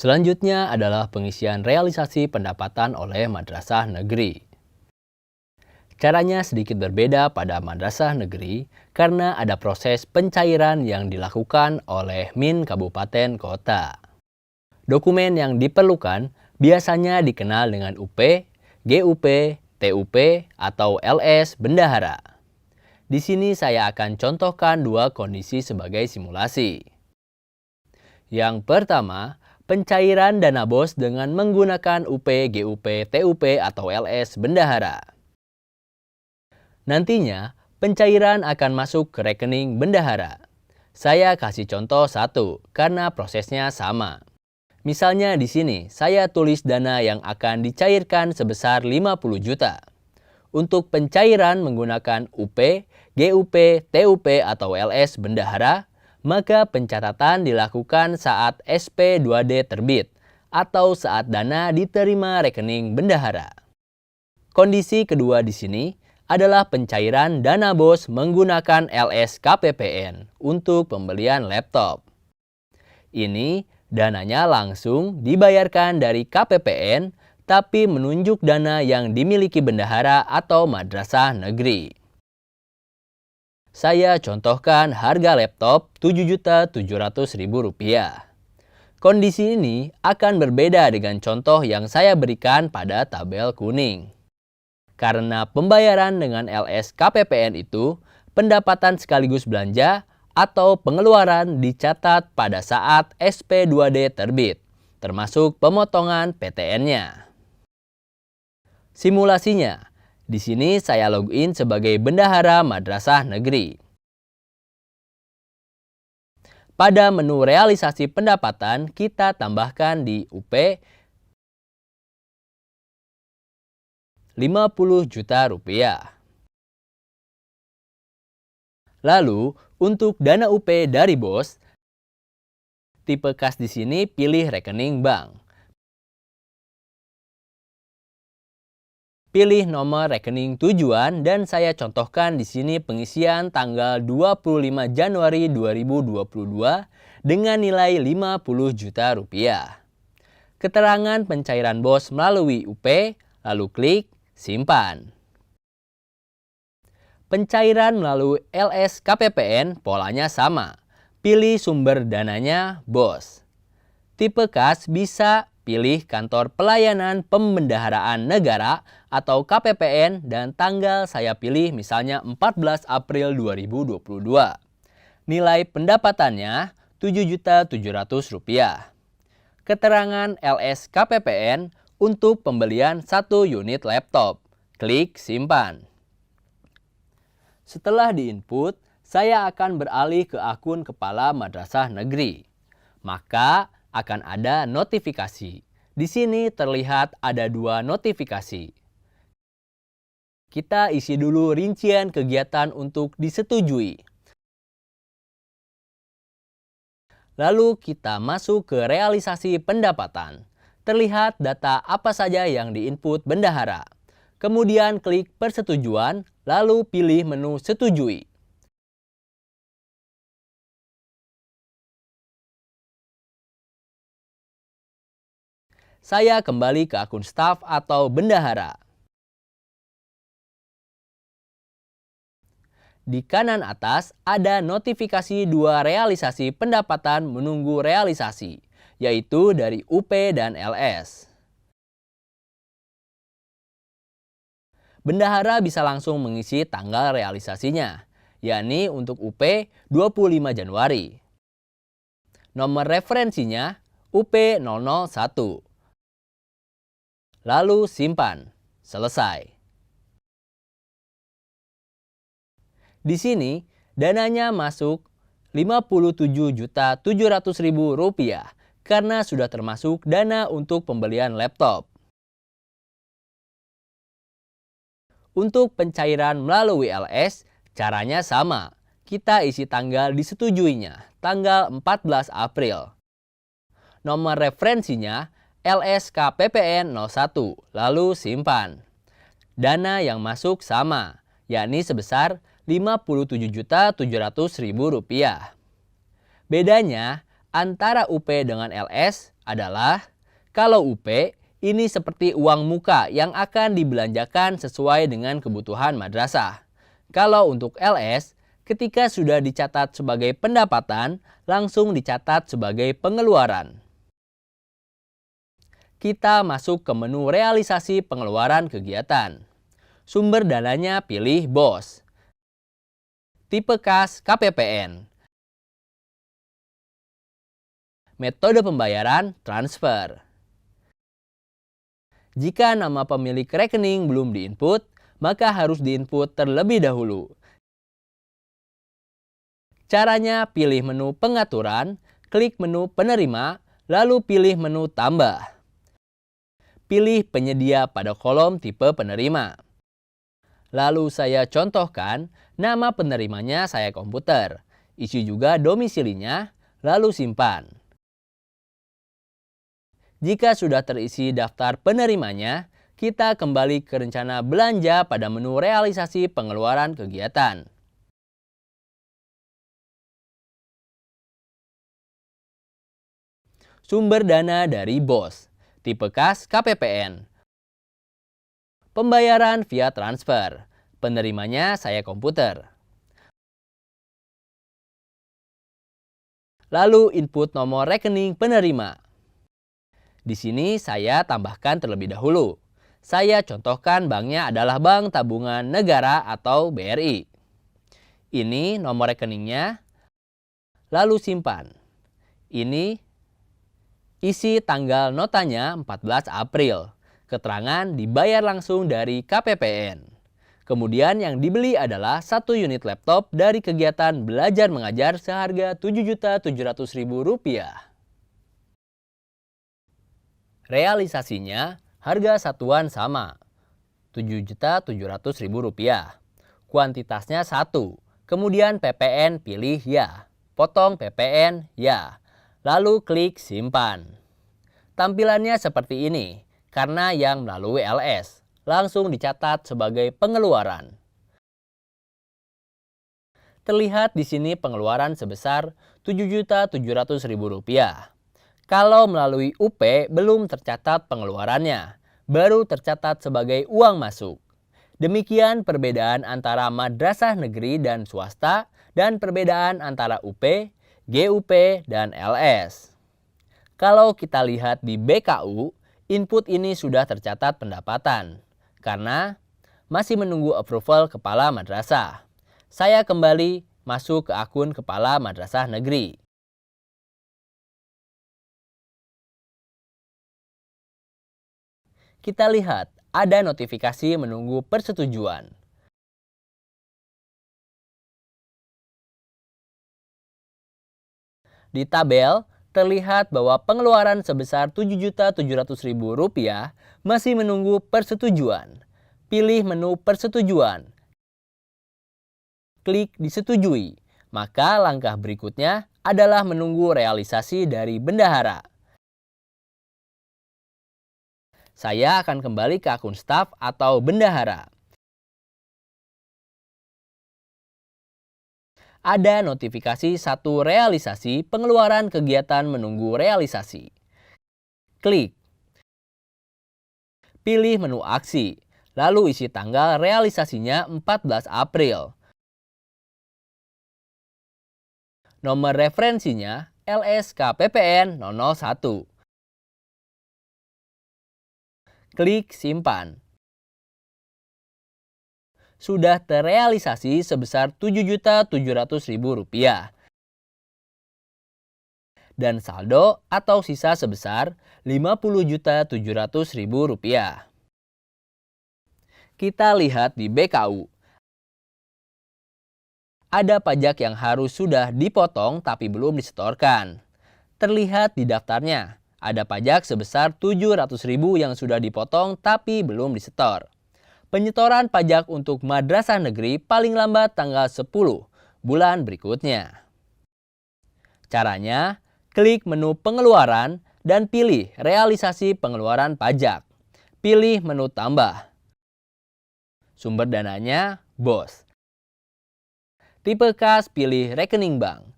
Selanjutnya adalah pengisian realisasi pendapatan oleh madrasah negeri. Caranya sedikit berbeda pada madrasah negeri karena ada proses pencairan yang dilakukan oleh Min Kabupaten Kota. Dokumen yang diperlukan biasanya dikenal dengan UP, GUP, TUP, atau LS Bendahara. Di sini saya akan contohkan dua kondisi sebagai simulasi. Yang pertama, pencairan dana BOS dengan menggunakan UP, GUP, TUP, atau LS Bendahara. Nantinya, pencairan akan masuk ke rekening bendahara. Saya kasih contoh satu, karena prosesnya sama. Misalnya di sini, saya tulis dana yang akan dicairkan sebesar 50 juta. Untuk pencairan menggunakan UP, GUP, TUP, atau LS bendahara, maka pencatatan dilakukan saat SP2D terbit, atau saat dana diterima rekening bendahara. Kondisi kedua di sini adalah pencairan dana BOS menggunakan LS KPPN untuk pembelian laptop. Ini dananya langsung dibayarkan dari KPPN tapi menunjuk dana yang dimiliki bendahara atau madrasah negeri. Saya contohkan harga laptop Rp7.700.000. Kondisi ini akan berbeda dengan contoh yang saya berikan pada tabel kuning. Karena pembayaran dengan LS KPPN itu pendapatan sekaligus belanja atau pengeluaran dicatat pada saat SP2D terbit, termasuk pemotongan PTN-nya. Simulasinya, di sini saya login sebagai bendahara madrasah negeri. Pada menu realisasi pendapatan, kita tambahkan di UP 50 juta rupiah. Lalu, untuk dana UP dari BOS, tipe kas di sini pilih rekening bank. Pilih nomor rekening tujuan dan saya contohkan di sini pengisian tanggal 25 Januari 2022 dengan nilai 50 juta rupiah. Keterangan pencairan BOS melalui UP, lalu klik simpan. Pencairan melalui LS KPPN polanya sama. Pilih sumber dananya BOS. Tipe kas bisa pilih kantor pelayanan pembendaharaan negara atau KPPN dan tanggal saya pilih misalnya 14 April 2022. Nilai pendapatannya Rp7.700.000. Keterangan LS KPPN untuk pembelian 1 unit laptop. Klik simpan. Setelah diinput, saya akan beralih ke akun kepala madrasah negeri. Maka akan ada notifikasi. Di sini terlihat ada dua notifikasi. Kita isi dulu rincian kegiatan untuk disetujui. Lalu kita masuk ke realisasi pendapatan. Terlihat data apa saja yang diinput bendahara. Kemudian klik persetujuan, lalu pilih menu setujui. Saya kembali ke akun staf atau bendahara. Di kanan atas ada notifikasi dua realisasi pendapatan menunggu realisasi, yaitu dari UP dan LS. Bendahara bisa langsung mengisi tanggal realisasinya, yakni untuk UP 25 Januari. Nomor referensinya UP 001. Lalu simpan. Selesai. Di sini dananya masuk Rp57.700.000 karena sudah termasuk dana untuk pembelian laptop. Untuk pencairan melalui LS, caranya sama. Kita isi tanggal disetujuinya, tanggal 14 April. Nomor referensinya LSKPPN 01, lalu simpan. Dana yang masuk sama, yakni sebesar Rp57.700.000. Bedanya antara UP dengan LS, adalah kalau UP ini seperti uang muka yang akan dibelanjakan sesuai dengan kebutuhan madrasah. Kalau untuk LS, ketika sudah dicatat sebagai pendapatan, langsung dicatat sebagai pengeluaran. Kita masuk ke menu realisasi pengeluaran kegiatan. Sumber dananya pilih BOS. Tipe kas KPPN. Metode pembayaran transfer. Jika nama pemilik rekening belum diinput, maka harus diinput terlebih dahulu. Caranya pilih menu pengaturan, klik menu penerima, lalu pilih menu tambah. Pilih penyedia pada kolom tipe penerima. Lalu saya contohkan, nama penerimanya saya komputer. Isi juga domisilinya, lalu simpan. Jika sudah terisi daftar penerimanya, kita kembali ke rencana belanja pada menu realisasi pengeluaran kegiatan. Sumber dana dari BOS, tipe kas KPPN. Pembayaran via transfer, penerimanya saya komputer. Lalu input nomor rekening penerima. Di sini saya tambahkan terlebih dahulu. Saya contohkan banknya adalah Bank Tabungan Negara atau BRI. Ini nomor rekeningnya, lalu simpan. Ini isi tanggal notanya 14 April. Keterangan dibayar langsung dari KPPN. Kemudian yang dibeli adalah 1 unit laptop dari kegiatan belajar mengajar seharga Rp7.700.000. Realisasinya harga satuan sama, Rp7.700.000. Kuantitasnya 1, kemudian PPN pilih ya, potong PPN ya, lalu klik simpan. Tampilannya seperti ini, karena yang melalui LS, langsung dicatat sebagai pengeluaran. Terlihat di sini pengeluaran sebesar Rp7.700.000. Kalau melalui UP belum tercatat pengeluarannya, baru tercatat sebagai uang masuk. Demikian perbedaan antara madrasah negeri dan swasta dan perbedaan antara UP, GUP, dan LS. Kalau kita lihat di BKU, input ini sudah tercatat pendapatan, karena masih menunggu approval kepala madrasah. Saya kembali masuk ke akun kepala madrasah negeri. Kita lihat ada notifikasi menunggu persetujuan. Di tabel, terlihat bahwa pengeluaran sebesar Rp7.700.000 masih menunggu persetujuan. Pilih menu persetujuan. Klik disetujui. Maka langkah berikutnya adalah menunggu realisasi dari bendahara. Saya akan kembali ke akun staf atau bendahara. Ada notifikasi 1 realisasi pengeluaran kegiatan menunggu realisasi. Klik. Pilih menu aksi, lalu isi tanggal realisasinya 14 April. Nomor referensinya LSKPPN 001. Klik simpan. Sudah terrealisasi sebesar Rp7.700.000. Dan saldo atau sisa sebesar Rp50.700.000. Kita lihat di BKU. Ada pajak yang harus sudah dipotong tapi belum disetorkan. Terlihat di daftarnya. Ada pajak sebesar Rp700.000 yang sudah dipotong tapi belum disetor. Penyetoran pajak untuk madrasah negeri paling lambat tanggal 10 bulan berikutnya. Caranya, klik menu pengeluaran dan pilih realisasi pengeluaran pajak. Pilih menu tambah. Sumber dananya BOS. Tipe kas pilih rekening bank.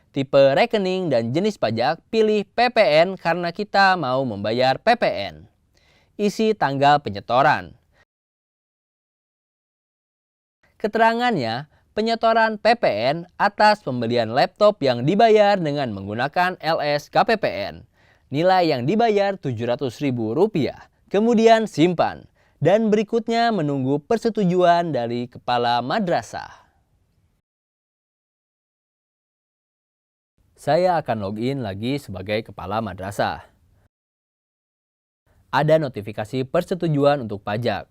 Tipe rekening dan jenis pajak, pilih PPN karena kita mau membayar PPN. Isi tanggal penyetoran. Keterangannya, penyetoran PPN atas pembelian laptop yang dibayar dengan menggunakan LS KPPN. Nilai yang dibayar Rp700.000. Kemudian simpan. Dan berikutnya menunggu persetujuan dari kepala madrasah. Saya akan login lagi sebagai kepala madrasah. Ada notifikasi persetujuan untuk pajak.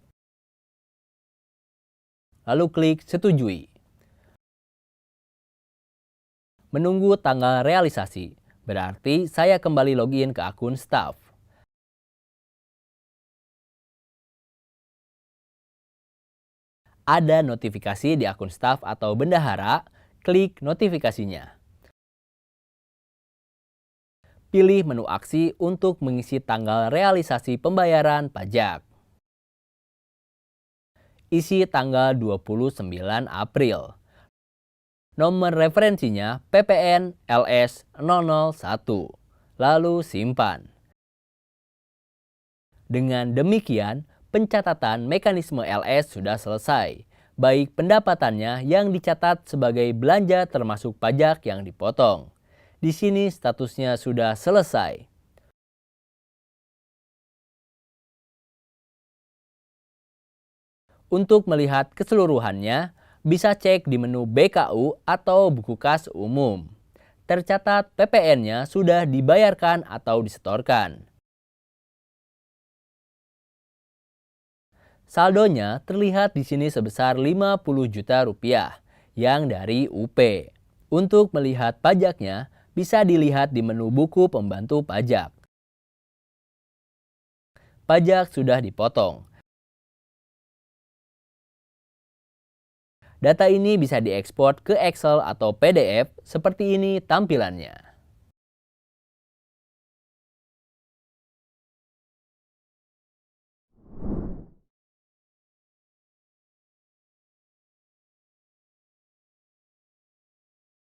Lalu klik setujui. Menunggu tanggal realisasi, berarti saya kembali login ke akun staf. Ada notifikasi di akun staf atau bendahara, klik notifikasinya. Pilih menu aksi untuk mengisi tanggal realisasi pembayaran pajak. Isi tanggal 29 April. Nomor referensinya PPN LS 001. Lalu simpan. Dengan demikian, pencatatan mekanisme LS sudah selesai. Baik pendapatannya yang dicatat sebagai belanja termasuk pajak yang dipotong. Di sini statusnya sudah selesai. Untuk melihat keseluruhannya, bisa cek di menu BKU atau buku kas umum. Tercatat PPN-nya sudah dibayarkan atau disetorkan. Saldonya terlihat di sini sebesar Rp50 juta yang dari UP. Untuk melihat pajaknya, bisa dilihat di menu buku pembantu pajak. Pajak sudah dipotong. Data ini bisa diekspor ke Excel atau PDF, seperti ini tampilannya.